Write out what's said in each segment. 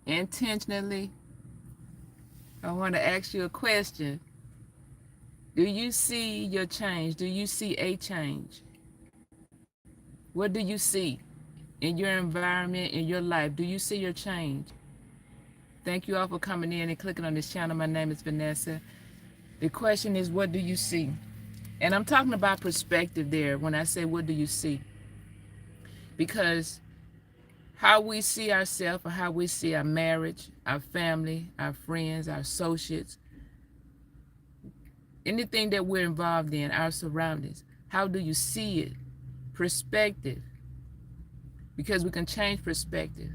intentionally, I want to ask you a question. Do you see your change? Do you see a change? What do you see in your environment, in your life? Do you see your change? Thank you all for coming in and clicking on this channel. My name is Vanessa. The question is, what do you see? And I'm talking about perspective there when I say, what do you see? Because how we see ourselves or how we see our marriage, our family, our friends, our associates, anything that we're involved in, our surroundings, how do you see it? Perspective, because we can change perspective.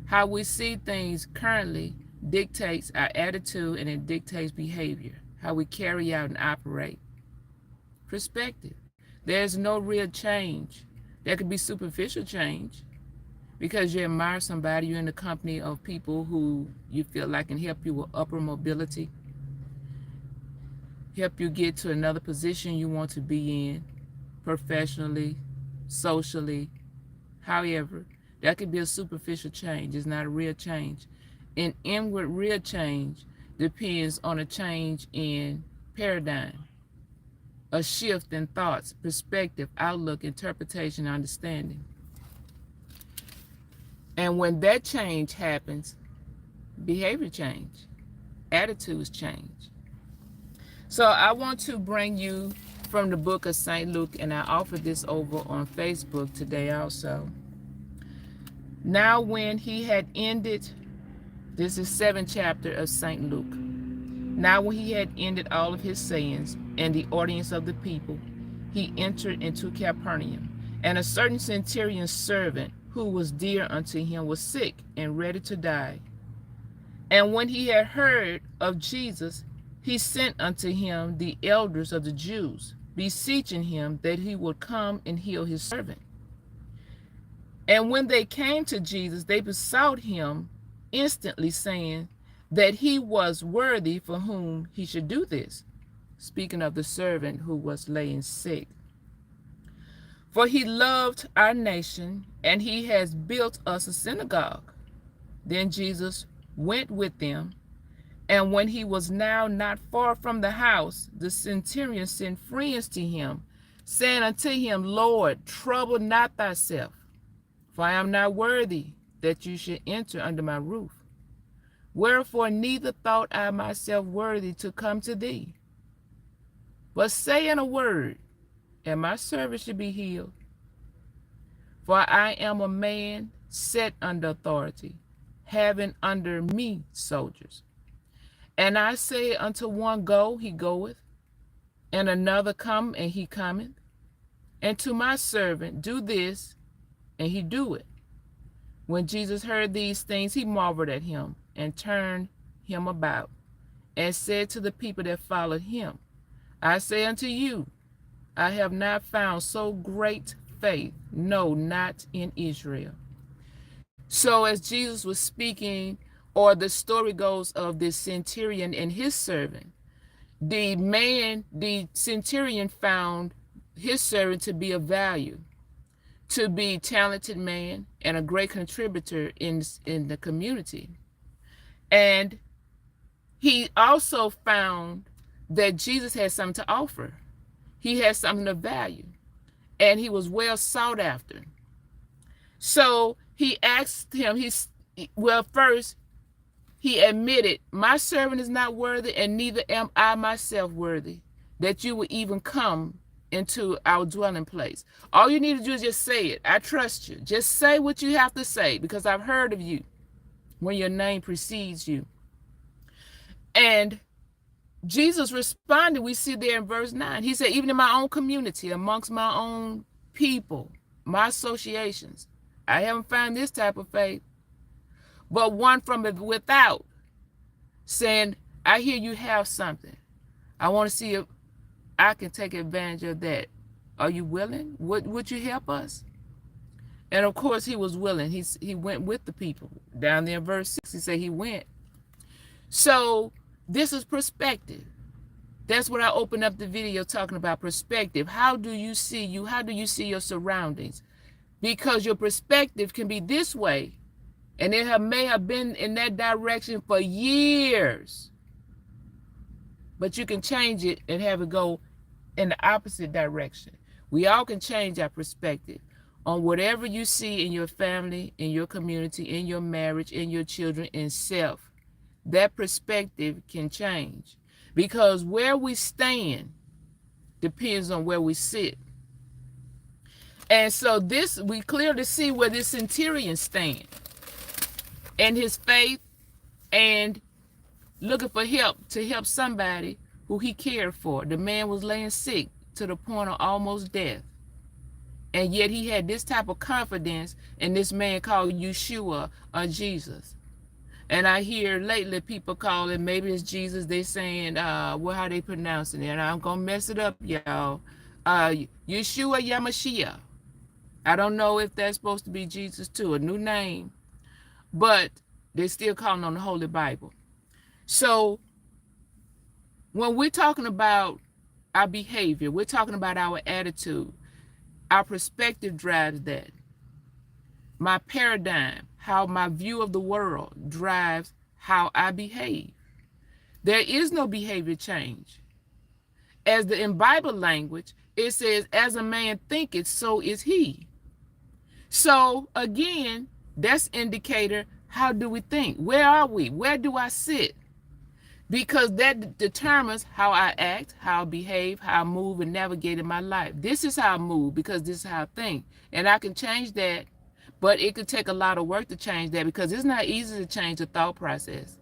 How we see things currently dictates our attitude and it dictates behavior, how we carry out and operate. Perspective. There's no real change. There could be superficial change because you admire somebody, you're in the company of people who you feel like can help you with upper mobility, help you get to another position you want to be in, professionally, socially. However, that could be a superficial change. It's not a real change. An inward real change depends on a change in paradigm, a shift in thoughts, perspective, outlook, interpretation, understanding. And when that change happens, behavior change, attitudes change. So I want to bring you from the book of St. Luke, and I offered this over on Facebook today also. Now when he had ended, this is 7th chapter of St. Luke. Now when he had ended all of his sayings and the audience of the people, he entered into Capernaum. And a certain centurion's servant, who was dear unto him, was sick and ready to die. And when he had heard of Jesus, he sent unto him the elders of the Jews, beseeching him that he would come and heal his servant. And when they came to Jesus, they besought him instantly, saying that he was worthy for whom he should do this, speaking of the servant who was laying sick. For he loved our nation, and he has built us a synagogue. Then Jesus went with them, and when he was now not far from the house, the centurion sent friends to him, saying unto him, Lord, trouble not thyself, for I am not worthy that you should enter under my roof. Wherefore neither thought I myself worthy to come to thee. But say in a word, and my servant should be healed. For I am a man set under authority, having under me soldiers. And I say unto one, Go, he goeth, and another, Come, and he cometh. And to my servant, Do this, and he doeth. When Jesus heard these things, he marveled at him, and turned him about, and said to the people that followed him, I say unto you, I have not found so great faith, no, not in Israel. So as Jesus was speaking, or the story goes of this centurion and his servant, the centurion found his servant to be of value, to be a talented man and a great contributor in the community. And he also found that Jesus had something to offer. He had something of value, and he was well sought after. So he asked him, first he admitted, my servant is not worthy, and neither am I myself worthy that you would even come into our dwelling place. All you need to do is just say it. I trust you. Just say what you have to say, because I've heard of you when your name precedes you. And Jesus responded, we see there in verse 9. He said, even in my own community, amongst my own people, my associations, I haven't found this type of faith. But one from without, saying, I hear you have something. I want to see if I can take advantage of that. Are you willing? Would you help us? And of course he was willing. He went with the people. Down there in verse 6, he said he went. So this is perspective. That's what I opened up the video talking about, perspective. How do you see you? How do you see your surroundings? Because your perspective can be this way, And it may have been in that direction for years. But you can change it and have it go in the opposite direction. We all can change our perspective on whatever you see in your family, in your community, in your marriage, in your children, in self. That perspective can change. Because where we stand depends on where we sit. And so this, we clearly see where this centurion stands. And his faith and looking for help to help somebody who he cared for. The man was laying sick to the point of almost death. And yet he had this type of confidence in this man called Yeshua or Jesus. And I hear lately people call it, maybe it's Jesus, they saying, well, how they pronouncing it. And I'm going to mess it up, y'all. Yeshua Yamashiach. I don't know if that's supposed to be Jesus too, a new name. But they're still calling on the Holy Bible. So when we're talking about our behavior, we're talking about our attitude. Our perspective drives that. My paradigm, how my view of the world drives how I behave. There is no behavior change. As in Bible language, it says, as a man thinketh, so is he. So again, that's indicator, how do we think? Where are we? Where do I sit? Because that determines how I act, how I behave, how I move and navigate in my life. This is how I move because this is how I think. And I can change that, but it could take a lot of work to change that because it's not easy to change the thought process,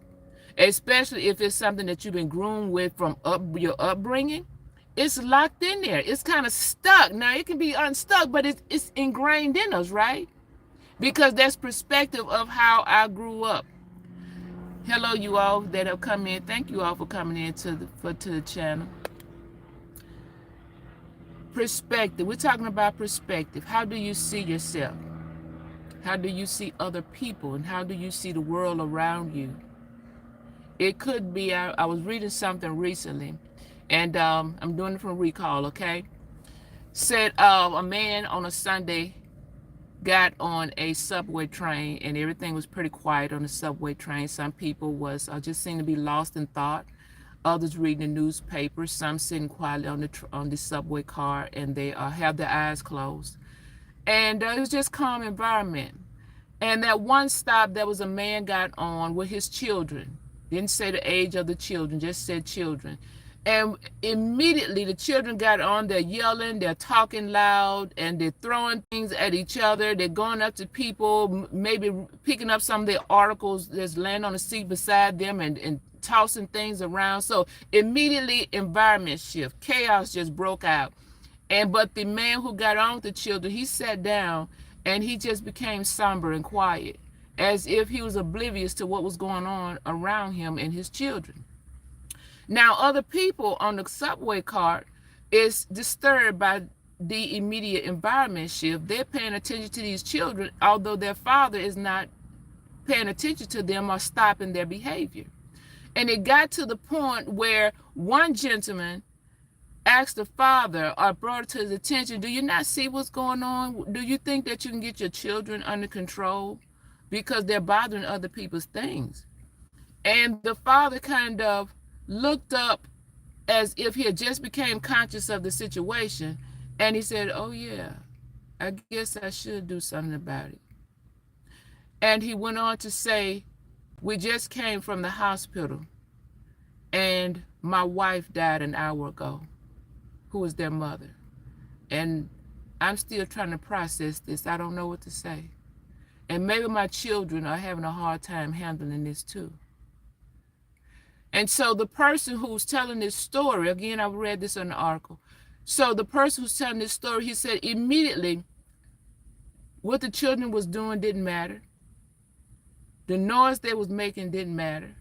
especially if it's something that you've been groomed with from your upbringing. It's locked in there. It's kind of stuck. Now, it can be unstuck, but it's ingrained in us, right? Because that's perspective of how I grew up. Hello, you all that have come in. Thank you all for coming in to the channel. Perspective. We're talking about perspective. How do you see yourself? How do you see other people? And how do you see the world around you? It could be, I was reading something recently, and I'm doing it from recall, okay? Said a man on a Sunday got on a subway train and everything was pretty quiet on the subway train. Some people was just seemed to be lost in thought. Others reading the newspaper. Some sitting quietly on the subway car and they have their eyes closed. And it was just calm environment. And that one stop, there was a man got on with his children. Didn't say the age of the children, just said children. And immediately the children got on, they're yelling, they're talking loud, and they're throwing things at each other. They're going up to people, maybe picking up some of their articles that's laying on the seat beside them and tossing things around. So immediately environment shift, chaos just broke out. But the man who got on with the children, he sat down and he just became somber and quiet, as if he was oblivious to what was going on around him and his children. Now, other people on the subway cart is disturbed by the immediate environment shift. They're paying attention to these children, although their father is not paying attention to them or stopping their behavior. And it got to the point where one gentleman asked the father or brought it to his attention, do you not see what's going on? Do you think that you can get your children under control? Because they're bothering other people's things. And the father kind of looked up as if he had just became conscious of the situation. And he said, oh yeah, I guess I should do something about it. And he went on to say, we just came from the hospital and my wife died an hour ago, who was their mother. And I'm still trying to process this. I don't know what to say. And maybe my children are having a hard time handling this too. And so the person who's telling this story, again, I read this in the article. So the person who's telling this story, he said immediately what the children was doing didn't matter. The noise they was making didn't matter.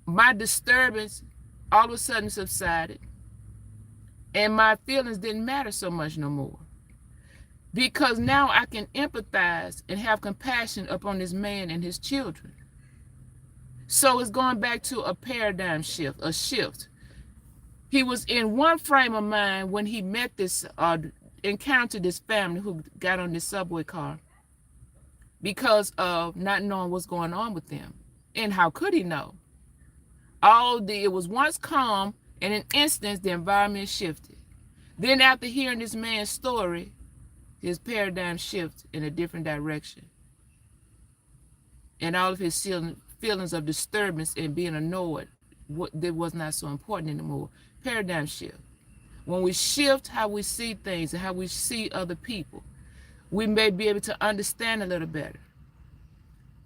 My disturbance all of a sudden subsided. And my feelings didn't matter so much no more. Because now I can empathize and have compassion upon this man and his children. So it's going back to a paradigm shift, a shift. He was in one frame of mind when he met this, encountered this family who got on this subway car. because of not knowing what's going on with them. And how could he know? It was once calm, in an instant the environment shifted. Then after hearing this man's story, his paradigm shifted in a different direction. And all of his feelings of disturbance and being annoyed, that was not so important anymore. Paradigm shift. When we shift how we see things and how we see other people, we may be able to understand a little better.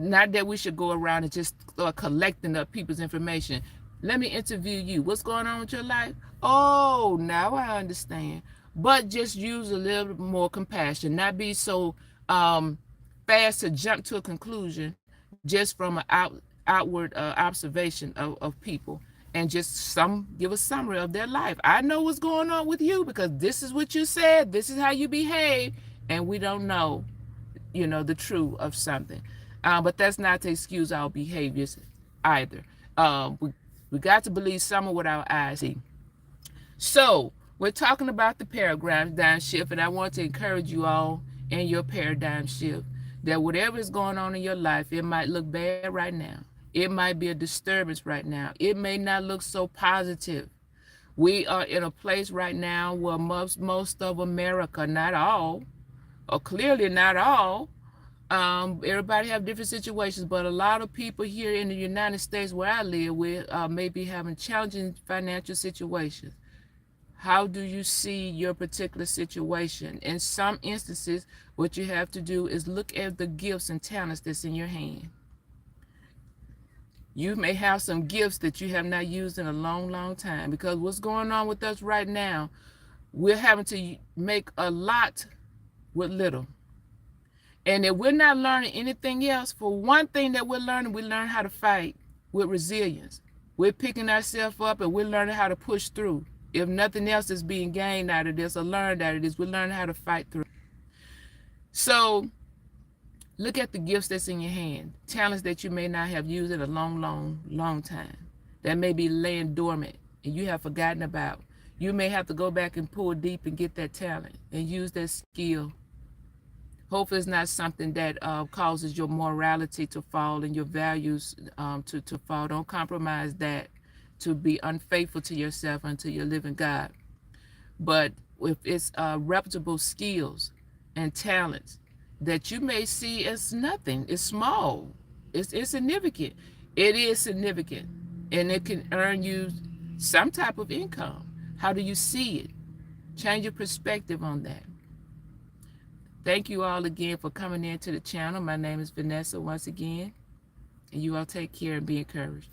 Not that we should go around and just start collecting up people's information. Let me interview you. What's going on with your life? Oh, now I understand. But just use a little more compassion. Not be so fast to jump to a conclusion just from an outward observation of people, and just give a summary of their life. I know what's going on with you because this is what you said. This is how you behave, and we don't know, the truth of something. But that's not to excuse our behaviors either. We got to believe some of what our eyes see. So we're talking about the paradigm shift, and I want to encourage you all in your paradigm shift that whatever is going on in your life, it might look bad right now. It might be a disturbance right now. It may not look so positive. We are in a place right now where most of America, not all, or clearly not all, everybody have different situations, but a lot of people here in the United States where I live with may be having challenging financial situations. How do you see your particular situation? In some instances, what you have to do is look at the gifts and talents that's in your hand. You may have some gifts that you have not used in a long, long time, because what's going on with us right now, we're having to make a lot with little. And if we're not learning anything else, for one thing that we learn how to fight with resilience. We're picking ourselves up and we're learning how to push through. If nothing else is being gained out of this or learned out of this, we're learning how to fight through. So look at the gifts that's in your hand, talents that you may not have used in a long, long, long time, that may be laying dormant and you have forgotten about. You may have to go back and pull deep and get that talent and use that skill. Hopefully it's not something that causes your morality to fall and your values to fall. Don't compromise that to be unfaithful to yourself and to your living God. But if it's reputable skills and talents that you may see as nothing, it's small, it's insignificant. It is significant, and it can earn you some type of income. How do you see it? Change your perspective on that. Thank you all again for coming into the channel. My name is Vanessa once again, and you all take care and be encouraged.